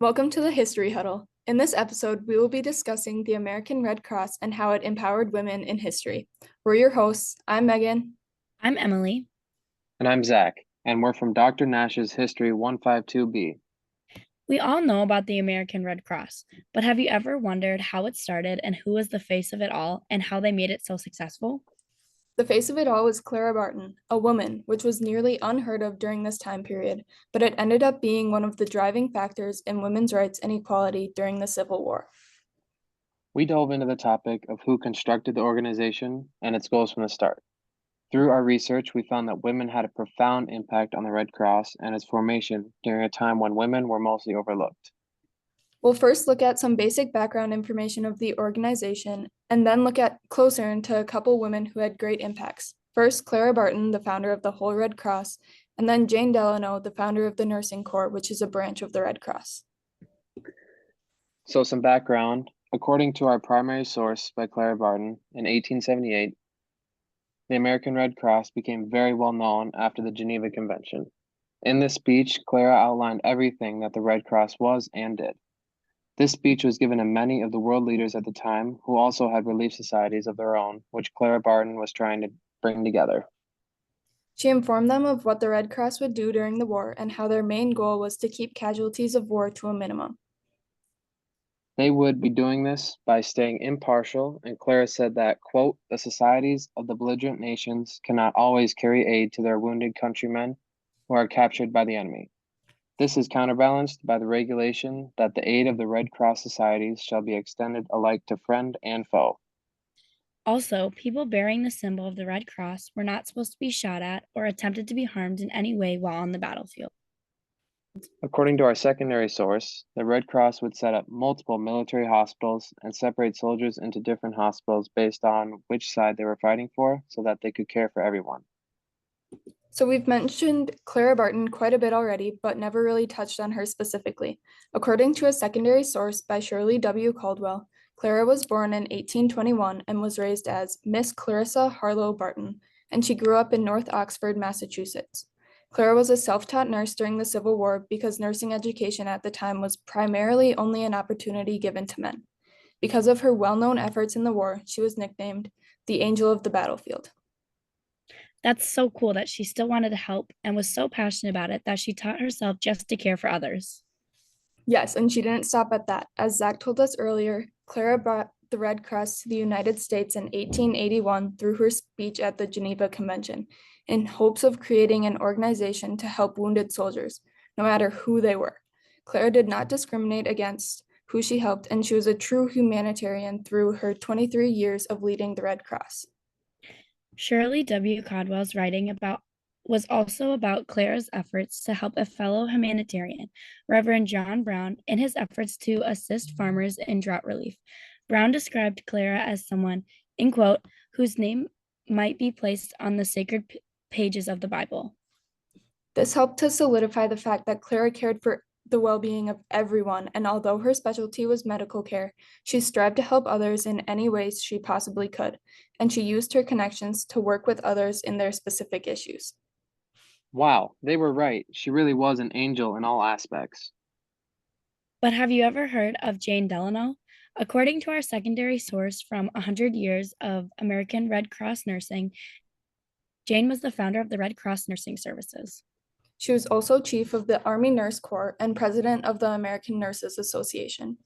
Welcome to the History Huddle. In this episode, we will be discussing the American Red Cross and how it empowered women in history. We're your hosts. I'm Megan. I'm Emily. And I'm Zach, and we're from Dr. Nash's History 152B. We all know about the American Red Cross, but have you ever wondered how it started and who was the face of it all and how they made it so successful? The face of it all was Clara Barton, a woman, which was nearly unheard of during this time period, but it ended up being one of the driving factors in women's rights and equality during the Civil War. We dove into the topic of who constructed the organization and its goals from the start. Through our research, we found that women had a profound impact on the Red Cross and its formation during a time when women were mostly overlooked. We'll first look at some basic background information of the organization and then look at closer into a couple women who had great impacts. First, Clara Barton, the founder of the whole Red Cross, and then Jane Delano, the founder of the Nursing Corps, which is a branch of the Red Cross. So, some background. According to our primary source by Clara Barton in 1878, the American Red Cross became very well known after the Geneva Convention. In this speech, Clara outlined everything that the Red Cross was and did. This speech was given to many of the world leaders at the time who also had relief societies of their own, which Clara Barton was trying to bring together. She informed them of what the Red Cross would do during the war and how their main goal was to keep casualties of war to a minimum. They would be doing this by staying impartial, and Clara said that, quote, the societies of the belligerent nations cannot always carry aid to their wounded countrymen who are captured by the enemy. This is counterbalanced by the regulation that the aid of the Red Cross societies shall be extended alike to friend and foe. Also, people bearing the symbol of the Red Cross were not supposed to be shot at or attempted to be harmed in any way while on the battlefield. According to our secondary source, the Red Cross would set up multiple military hospitals and separate soldiers into different hospitals based on which side they were fighting for so that they could care for everyone. So we've mentioned Clara Barton quite a bit already, but never really touched on her specifically. According to a secondary source by Shirley W. Caldwell, Clara was born in 1821 and was raised as Miss Clarissa Harlow Barton, and she grew up in North Oxford, Massachusetts. Clara was a self-taught nurse during the Civil War because nursing education at the time was primarily only an opportunity given to men. Because of her well-known efforts in the war, she was nicknamed the Angel of the Battlefield. That's so cool that she still wanted to help and was so passionate about it that she taught herself just to care for others. Yes, and she didn't stop at that. As Zach told us earlier, Clara brought the Red Cross to the United States in 1881 through her speech at the Geneva Convention, in hopes of creating an organization to help wounded soldiers, no matter who they were. Clara did not discriminate against who she helped, and she was a true humanitarian through her 23 years of leading the Red Cross. Shirley W. Caldwell's writing about was also about Clara's efforts to help a fellow humanitarian, Reverend John Brown, in his efforts to assist farmers in drought relief. Brown described Clara as someone, in quote, whose name might be placed on the sacred pages of the Bible. This helped to solidify the fact that Clara cared for the well-being of everyone, and although her specialty was medical care, she strived to help others in any ways she possibly could, and she used her connections to work with others in their specific issues. Wow, they were right. She really was an angel in all aspects. But have you ever heard of Jane Delano? According to our secondary source from 100 Years of American Red Cross Nursing, Jane was the founder of the Red Cross Nursing Services. She was also chief of the Army Nurse Corps and president of the American Nurses Association.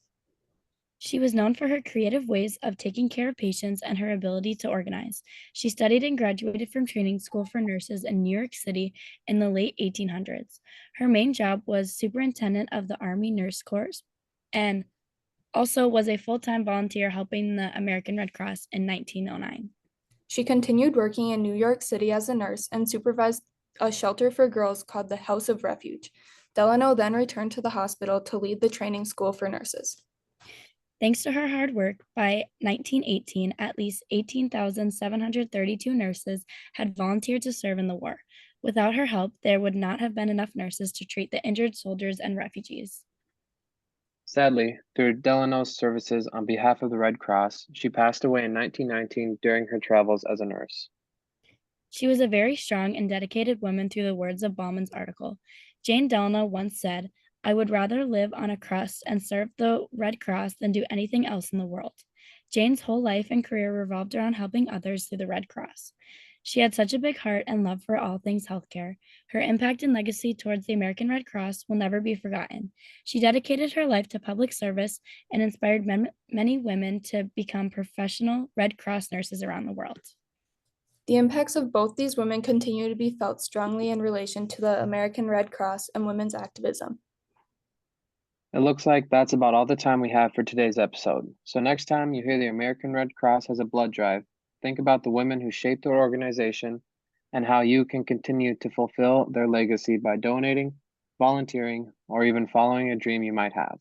She was known for her creative ways of taking care of patients and her ability to organize. She studied and graduated from training school for nurses in New York City in the late 1800s. Her main job was superintendent of the Army Nurse Corps and also was a full-time volunteer helping the American Red Cross in 1909. She continued working in New York City as a nurse and supervised a shelter for girls called the House of Refuge. Delano then returned to the hospital to lead the training school for nurses. Thanks to her hard work, by 1918, at least 18,732 nurses had volunteered to serve in the war. Without her help, there would not have been enough nurses to treat the injured soldiers and refugees. Sadly, through Delano's services on behalf of the Red Cross, she passed away in 1919 during her travels as a nurse. She was a very strong and dedicated woman through the words of Bauman's article. Jane Delano once said, I would rather live on a crust and serve the Red Cross than do anything else in the world. Jane's whole life and career revolved around helping others through the Red Cross. She had such a big heart and love for all things healthcare. Her impact and legacy towards the American Red Cross will never be forgotten. She dedicated her life to public service and inspired many women to become professional Red Cross nurses around the world. The impacts of both these women continue to be felt strongly in relation to the American Red Cross and women's activism. It looks like that's about all the time we have for today's episode. So next time you hear the American Red Cross has a blood drive, think about the women who shaped their organization and how you can continue to fulfill their legacy by donating, volunteering, or even following a dream you might have.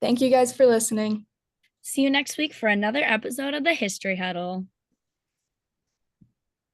Thank you guys for listening. See you next week for another episode of the History Huddle.